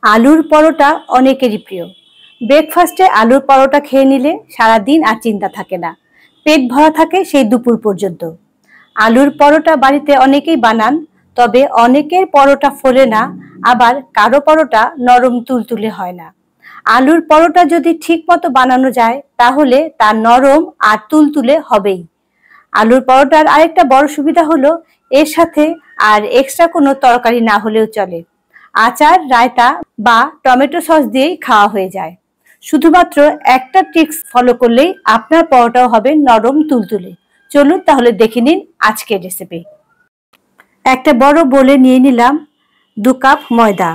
আলুর পরোটা অনেকেরই প্রিয়। ব্রেকফাস্টে আলুর পরোটা খেয়ে নিলে সারাদিন আর চিন্তা থাকে না, পেট ভরা থাকে সেই দুপুর পর্যন্ত। আলুর পরোটা বাড়িতে অনেকেই বানান, তবে অনেকের পরোটা ফোলে না, আবার কারো পরোটা নরম তুলতুলে হয় না। আলুর পরোটা যদি ঠিক মতো বানানো যায় তাহলে তা নরম আর তুলতুলে হবেই। আলুর পরোটার আরেকটা বড় সুবিধা হলো এর সাথে আর এক্সট্রা কোনো তরকারি না হলেও চলে। আচার, রায়তা বা টমেটো সস দিয়েই খাওয়া হয়ে যায়। শুধুমাত্র একটা ট্রিক্স ফলো করলেই আপনার পরোটাও হবে নরম তুলতুলে। চলুন তাহলে দেখে নিন আজকের রেসিপি। একটা বড় বোলে নিয়ে নিলাম 2 কাপ ময়দা।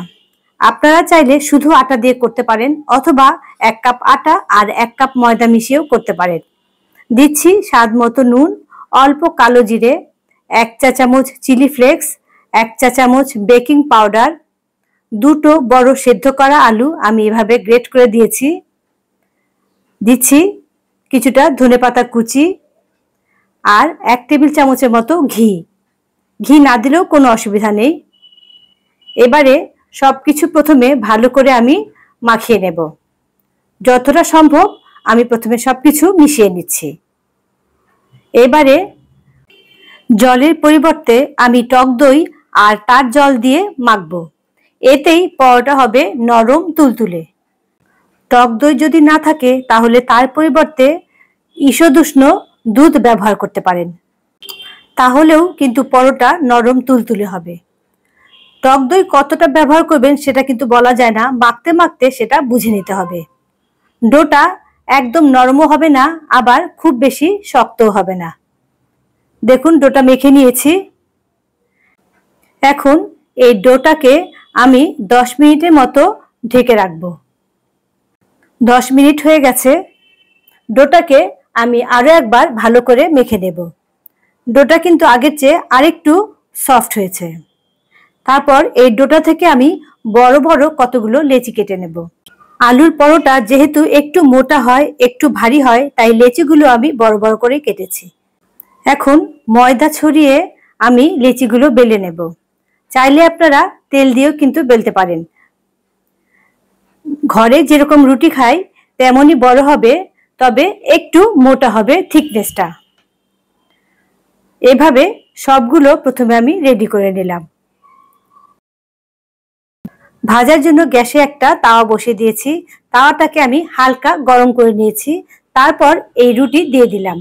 আপনারা চাইলে শুধু আটা দিয়ে করতে পারেন, অথবা 1 কাপ আটা আর 1 কাপ ময়দা মিশিয়েও করতে পারেন। দিচ্ছি স্বাদ মতো নুন, অল্প কালো জিরে, 1 চা চামচ চিলি ফ্লেক্স, 1 চা চামচ বেকিং পাউডার, 2টো বড় সেদ্ধ করা আলু আমি এভাবে গ্রেট করে দিয়েছি। দিচ্ছি কিছুটা ধনেপাতা কুচি আর 1 টেবিল চামচের মতো ঘি। ঘি না দিলেও কোনো অসুবিধা নেই। এবারে সবকিছু প্রথমে ভালো করে আমি মাখিয়ে নেব। যতটা সম্ভব আমি প্রথমে সবকিছু মিশিয়ে নিচ্ছি। এবারে জলের পরিবর্তে আমি টক দই আর তার জল দিয়ে মাখবো। এতেই পরোটা হবে নরম তুলতুলে। টক দই যদি না থাকে তাহলে তার পরিবর্তে ঈষদুষ্ণ দুধ ব্যবহার করতে পারেন, তাহলেও কিন্তু পরোটা নরম তুলতুলে হবে। টক দই কতটা ব্যবহার করবেন সেটা কিন্তু বলা যায় না, মাখতে মাখতে সেটা বুঝে নিতে হবে। ডোটা একদম নরমও হবে না, আবার খুব বেশি শক্তও হবে না। দেখুন ডোটা মেখে নিয়েছি। এখন এই ডোটাকে আমি 10 মিনিটের মতো ঢেকে রাখবো। 10 মিনিট হয়ে গেছে। ডোটাকে আমি আরো একবার ভালো করে মেখে নেব। ডোটা কিন্তু আগের চেয়ে আরেকটু সফট হয়েছে। তারপর এই ডোটা থেকে আমি বড় বড় কতগুলো লেচি কেটে নেব। আলুর পরোটা যেহেতু একটু মোটা হয়, একটু ভারী হয়, তাই লেচিগুলো আমি বড় বড় করে কেটেছি। এখন ময়দা ছড়িয়ে আমি লেচিগুলো বেলে নেব। চাইলে আপনারা তেল দিয়েও কিন্তু বেলতে পারেন। ঘরে যেরকম রুটি খাই তেমনই বড় হবে, তবে একটু মোটা হবে থিকনেসটা। এভাবে সবগুলো প্রথমে আমি রেডি করে নিলাম। ভাজার জন্য গ্যাসে একটা তাওয়া বসিয়ে দিয়েছি। তাওয়াটাকে আমি হালকা গরম করে নিয়েছি। তারপর এই রুটি দিয়ে দিলাম।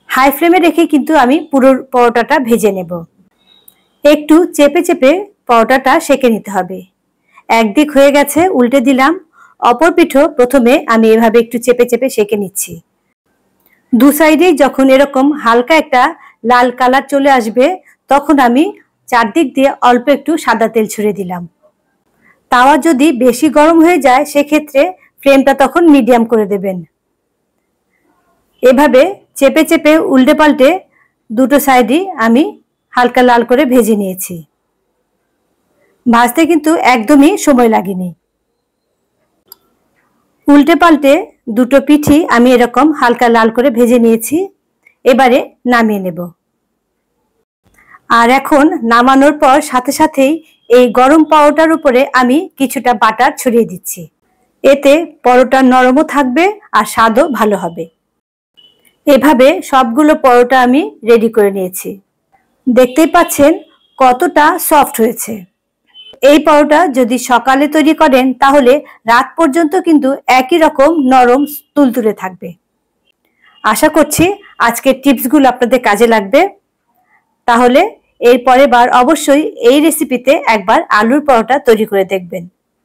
হাই ফ্লেমে রেখে কিন্তু আমি পুরো পরোটাটা ভেজে নেব। একটু চেপে চেপে পরোটাটা সেঁকে নিতে হবে। একদিক হয়ে গেছে, উল্টে দিলাম। অপর পিঠও প্রথমে আমি এভাবে একটু চেপে চেপে সেঁকে নিচ্ছি। দু সাইডেই যখন এরকম হালকা একটা লাল কালার চলে আসবে, তখন আমি চারদিক দিয়ে অল্প একটু সাদা তেল ছড়িয়ে দিলাম। তাওয়া যদি বেশি গরম হয়ে যায় সেক্ষেত্রে ফ্লেমটা তখন মিডিয়াম করে দেবেন। এভাবে চেপে চেপে উল্টে পাল্টে দুটো সাইডই আমি হালকা লাল করে ভেজে নিয়েছি। ভাজতে কিন্তু একদমই সময় লাগেনি। উল্টে পাল্টে দুটো পিঠই আমি এরকম হালকা লাল করে ভেজে নিয়েছি। এবারে নামিয়ে নেব। আর এখন নামানোর পর সাথে সাথেই এই গরম পরোটার উপরে আমি কিছুটা বাটার ছড়িয়ে দিচ্ছি। এতে পরোটা নরমও থাকবে আর স্বাদও ভালো হবে। এভাবে সবগুলো পরোটা আমি রেডি করে নিয়েছি। দেখতেই পাচ্ছেন কতটা সফট হয়েছে। এই পরোটা যদি সকালে তৈরি করেন তাহলে রাত পর্যন্ত কিন্তু একই রকম নরম তুলতুলে থাকবে। আশা করছি আজকের টিপসগুলো আপনাদের কাজে লাগবে। তাহলে এর পরের বার অবশ্যই এই রেসিপিতে একবার আলুর পরোটা তৈরি করে দেখবেন।